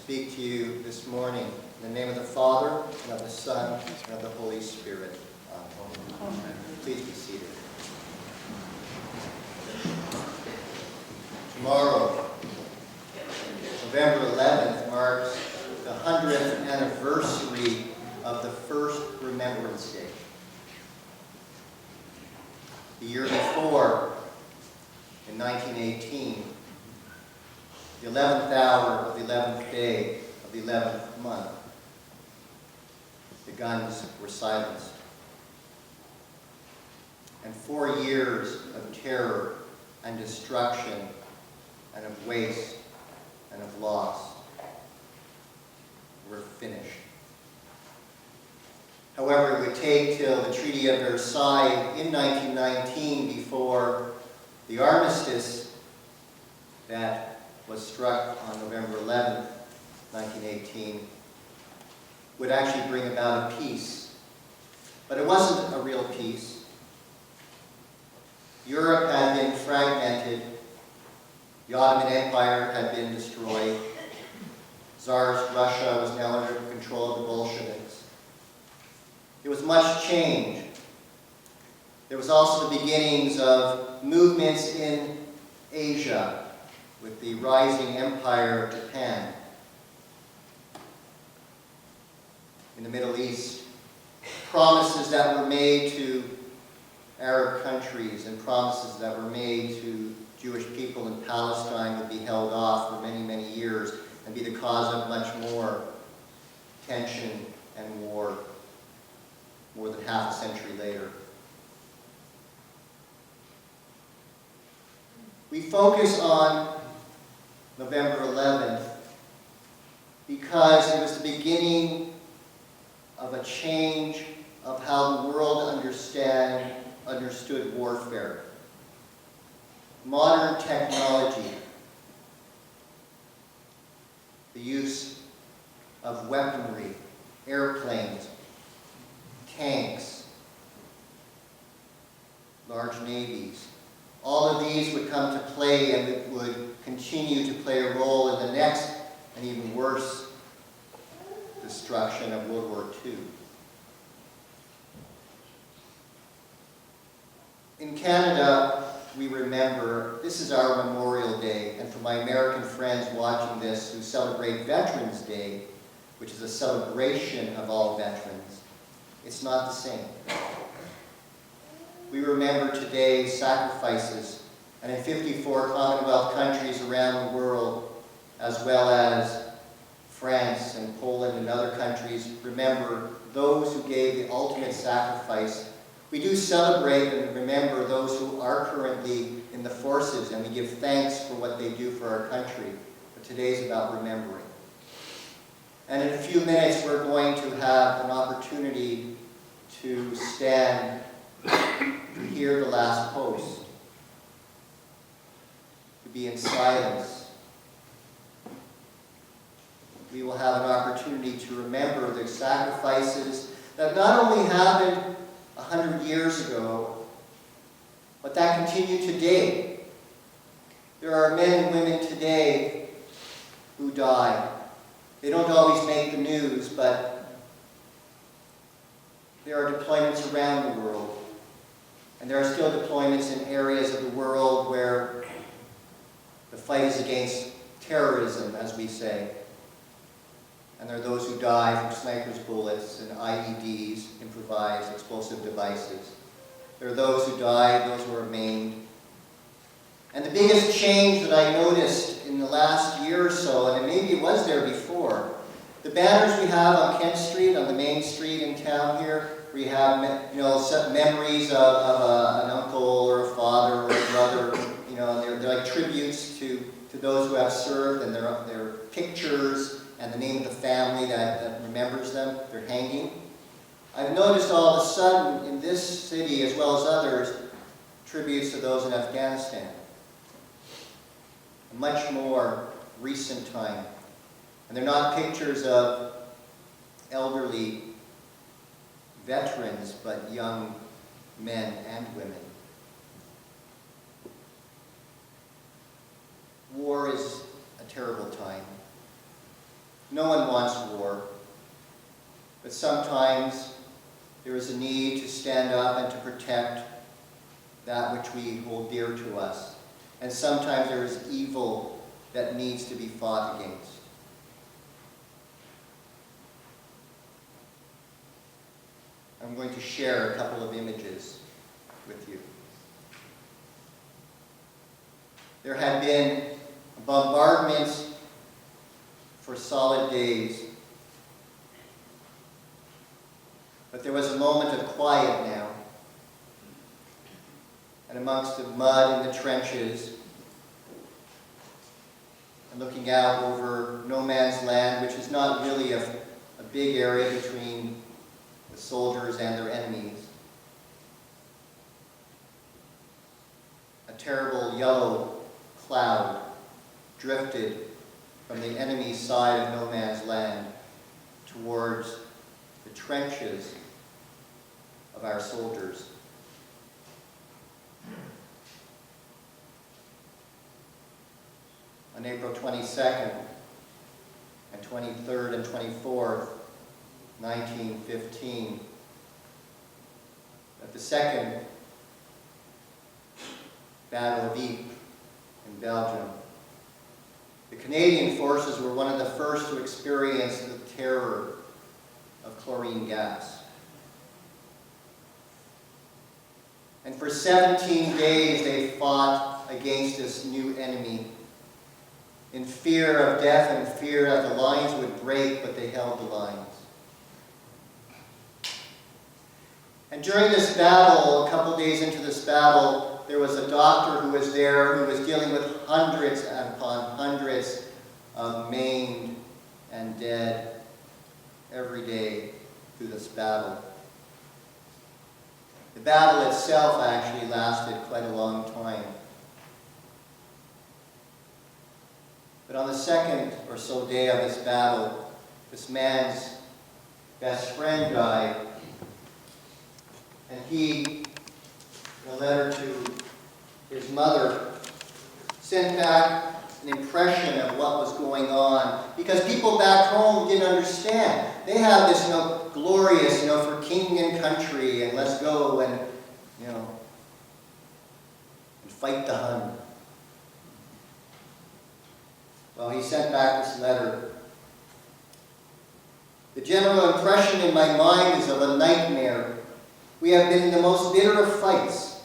speak to you this morning in the name of the Father, and of the Son, and of the Holy Spirit. Amen. Please be seated. Tomorrow, November 11th, marks the 100th anniversary of the first Remembrance Day. The year before, in 1918, the 11th hour of the 11th day of the 11th month, the guns were silenced. And 4 years of terror and destruction and of waste and of loss were finished. However, it would take till the Treaty of Versailles in 1919 before the armistice that was struck on November 11th, 1918, would actually bring about a peace. But it wasn't a real peace. Europe had been fragmented. The Ottoman Empire had been destroyed. Tsarist Russia was now under control of the Bolsheviks. There was much change. There was also the beginnings of movements in Asia with the rising empire of Japan. In the Middle East, promises that were made to Arab countries and promises that were made to Jewish people in Palestine would be held off for many, many years and be the cause of much more tension and war more than half a century later. We focus on November 11th because it was the beginning of a change of how the world understood warfare. Modern technology, the use of weaponry, airplanes, tanks, large navies, all of these would come to play and it would continue to play a role in the next and even worse destruction of World War II. In Canada, we remember, this is our Memorial Day, and for my American friends watching this who celebrate Veterans Day, which is a celebration of all veterans, it's not the same. We remember today's sacrifices, and in 54 Commonwealth countries around the world, as well as France and Poland and other countries, remember those who gave the ultimate sacrifice. We do celebrate and remember those who are currently in the forces, and we give thanks for what they do for our country. But today's about remembering. And in a few minutes, we're going to have an opportunity to stand to hear the last post, to be in silence. We will have an opportunity to remember the sacrifices that not only happened 100 years ago, but that continue today. There are men and women today who die. They don't always make the news, but there are deployments around the world. And there are still deployments in areas of the world where the fight is against terrorism, as we say. And there are those who die from snipers' bullets and IEDs, improvised explosive devices. There are those who die, those who are maimed. And the biggest change that I noticed in the last year or so, and maybe it was there before, the banners we have on Kent Street, on the main street in town here, we have memories of an uncle or a father or a brother, and they're like tributes to those who have served, and they're pictures and the name of the family that remembers them. They're hanging. I've noticed all of a sudden in this city, as well as others, tributes to those in Afghanistan. A much more recent time. And they're not pictures of elderly veterans, but young men and women. War is a terrible time. No one wants war, but sometimes there is a need to stand up and to protect that which we hold dear to us. And sometimes there is evil that needs to be fought against. I'm going to share a couple of images with you. There had been bombardments for solid days, but there was a moment of quiet now. And amongst the mud in the trenches, and looking out over no man's land, which is not really a big area between the soldiers and their enemies, a terrible yellow cloud drifted from the enemy's side of no man's land towards the trenches of our soldiers. On April 22nd and 23rd and 24th, 1915, at the second Battle of Ypres in Belgium, the Canadian forces were one of the first to experience the terror of chlorine gas. And for 17 days they fought against this new enemy in fear of death and fear that the lines would break, but they held the lines. And during this battle, a couple days into this battle, there was a doctor who was there who was dealing with hundreds upon hundreds of maimed and dead every day through this battle. The battle itself actually lasted quite a long time. But on the second or so day of this battle, this man's best friend died. And he, in a letter to his mother, sent back an impression of what was going on. Because people back home didn't understand. They have this, glorious, for king and country, and let's go and, and fight the Hun. Well, he sent back this letter. The general impression in my mind is of a nightmare. We have been in the most bitter of fights.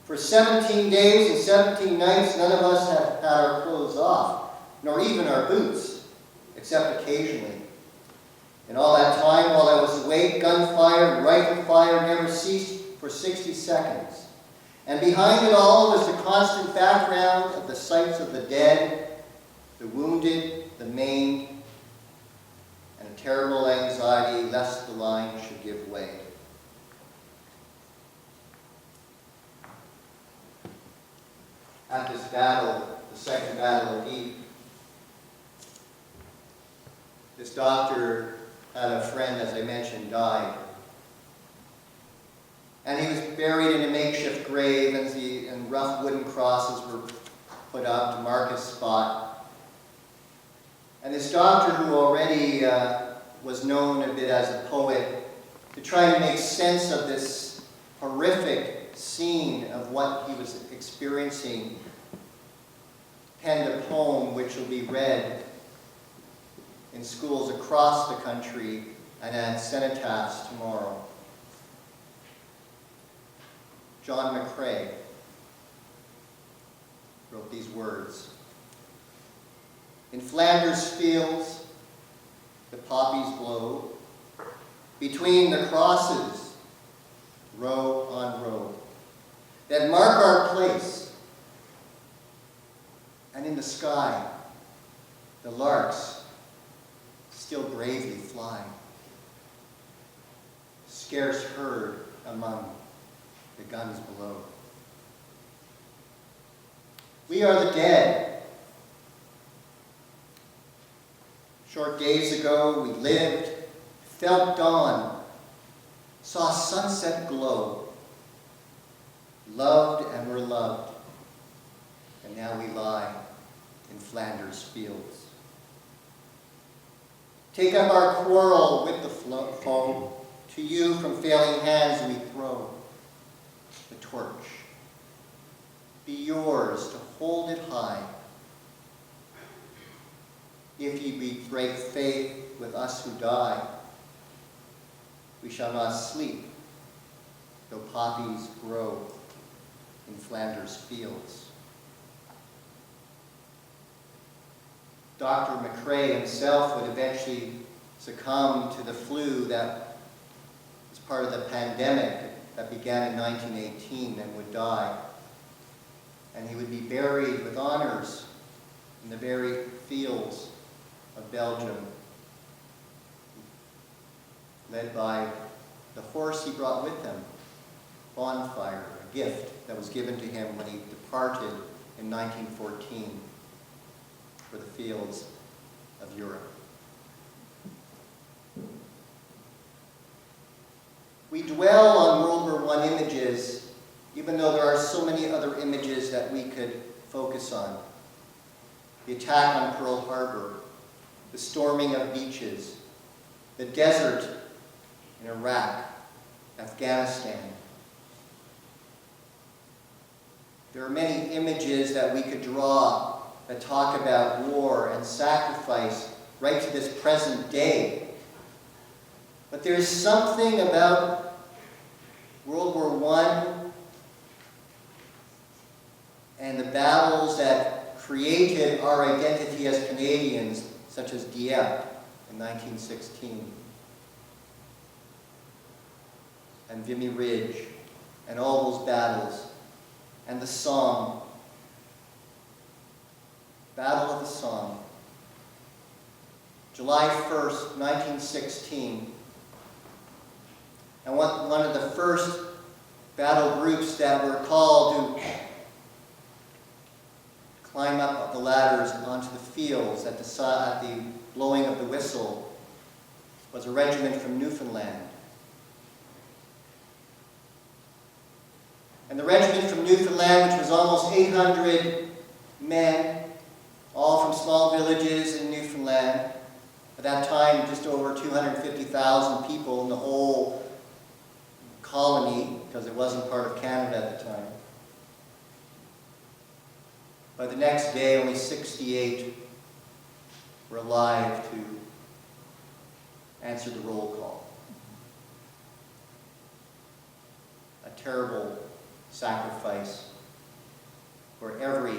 For 17 days and 17 nights, none of us have had our clothes off, nor even our boots, except occasionally. And all that time, while I was awake, gunfire and rifle fire never ceased for 60 seconds. And behind it all was the constant background of the sights of the dead, the wounded, the maimed, and a terrible anxiety lest the line should give way. At this battle, the second Battle of Ypres, this doctor had a friend, as I mentioned, died. And he was buried in a makeshift grave, and rough wooden crosses were put up to mark his spot. And this doctor, who already was known a bit as a poet, to try and make sense of this horrific scene of what he was experiencing, penned a poem which will be read in schools across the country and at cenotaphs tomorrow. John McCrae wrote these words. In Flanders fields, the poppies blow. Between the crosses, row on row, that mark our place. And in the sky, the larks still bravely fly, scarce heard among the guns below. We are the dead. Short days ago, we lived, felt dawn, saw sunset glow, loved and were loved, and now we lie in Flanders fields. Take up our quarrel with the foe. To you from failing hands we throw the torch. Be yours to hold it high. If ye break faith with us who die, we shall not sleep, though poppies grow in Flanders fields. Dr. McCrae himself would eventually succumb to the flu that was part of the pandemic that began in 1918 and would die. And he would be buried with honors in the very fields of Belgium, led by the horse he brought with him, Bonfire, a gift that was given to him when he departed in 1914 for the fields of Europe. We dwell on World War I images, even though there are so many other images that we could focus on. The attack on Pearl Harbor, the storming of beaches, the desert in Iraq, Afghanistan. There are many images that we could draw that talk about war and sacrifice right to this present day. But there's something about World War I and the battles that created our identity as Canadians, such as Dieppe in 1916, and Vimy Ridge, and all those battles, and the Somme, Battle of the Somme, July 1st, 1916, and one of the first battle groups that were called to climb up the ladders onto the fields at the blowing of the whistle was a regiment from Newfoundland. And the regiment from Newfoundland, which was almost 800 men, all from small villages in Newfoundland. At that time, just over 250,000 people in the whole colony, because it wasn't part of Canada at the time. By the next day, only 68 were alive to answer the roll call. A terrible sacrifice where every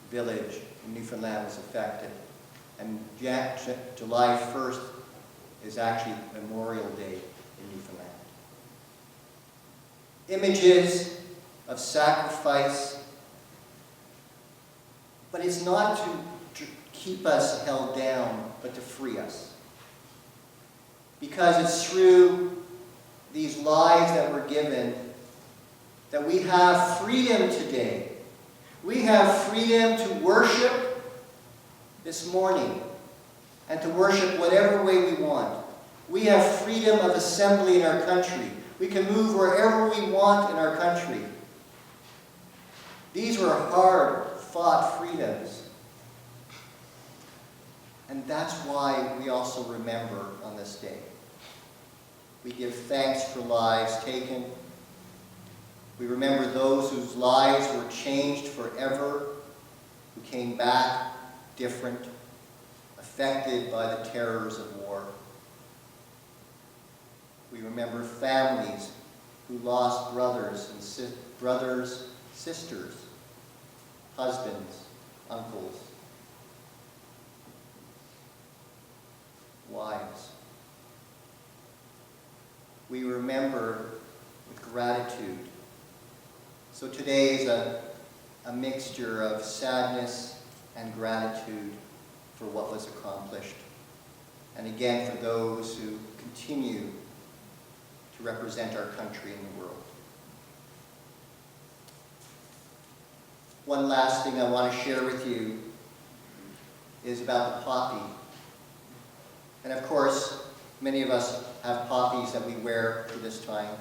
village in Newfoundland was affected. And July 1st is actually Memorial Day in Newfoundland. Images of sacrifice, but it's not to keep us held down, but to free us. Because it's through these lives that were given that we have freedom today. We have freedom to worship this morning and to worship whatever way we want. We have freedom of assembly in our country. We can move wherever we want in our country. These were hard-fought freedoms. And that's why we also remember on this day. We give thanks for lives taken. We remember those whose lives were changed forever, who came back different, affected by the terrors of war. We remember families who lost brothers, sisters, husbands, uncles, wives. We remember with gratitude. So today is a mixture of sadness and gratitude for what was accomplished. And again, for those who continue to represent our country in the world. One last thing I want to share with you is about the poppy. And of course, many of us have poppies that we wear to this time.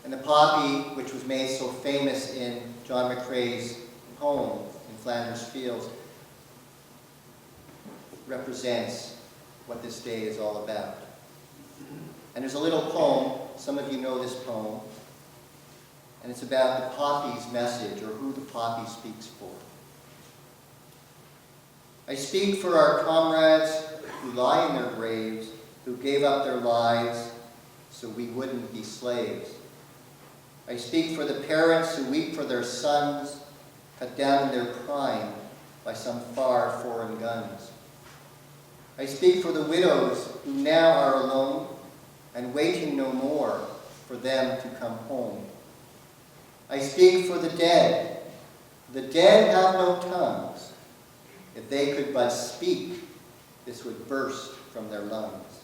And the poppy, which was made so famous in John McCrae's home in Flanders Fields, represents what this day is all about. And there's a little poem, some of you know this poem, and it's about the poppy's message, or who the poppy speaks for. I speak for our comrades who lie in their graves, who gave up their lives so we wouldn't be slaves. I speak for the parents who weep for their sons, cut down in their prime by some far foreign guns. I speak for the widows who now are alone and waiting no more for them to come home. I speak for the dead. The dead have no tongues. If they could but speak, this would burst from their lungs.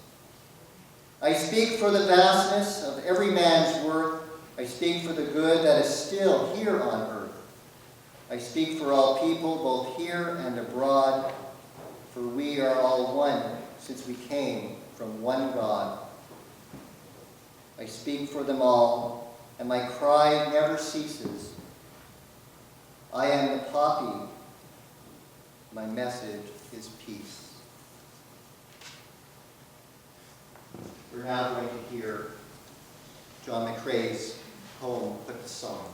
I speak for the vastness of every man's worth. I speak for the good that is still here on earth. I speak for all people, both here and abroad, for we are all one, since we came from one God. I speak for them all, and my cry never ceases. I am the poppy. My message is peace. We're now going to hear John McCrae's poem, Put to Song.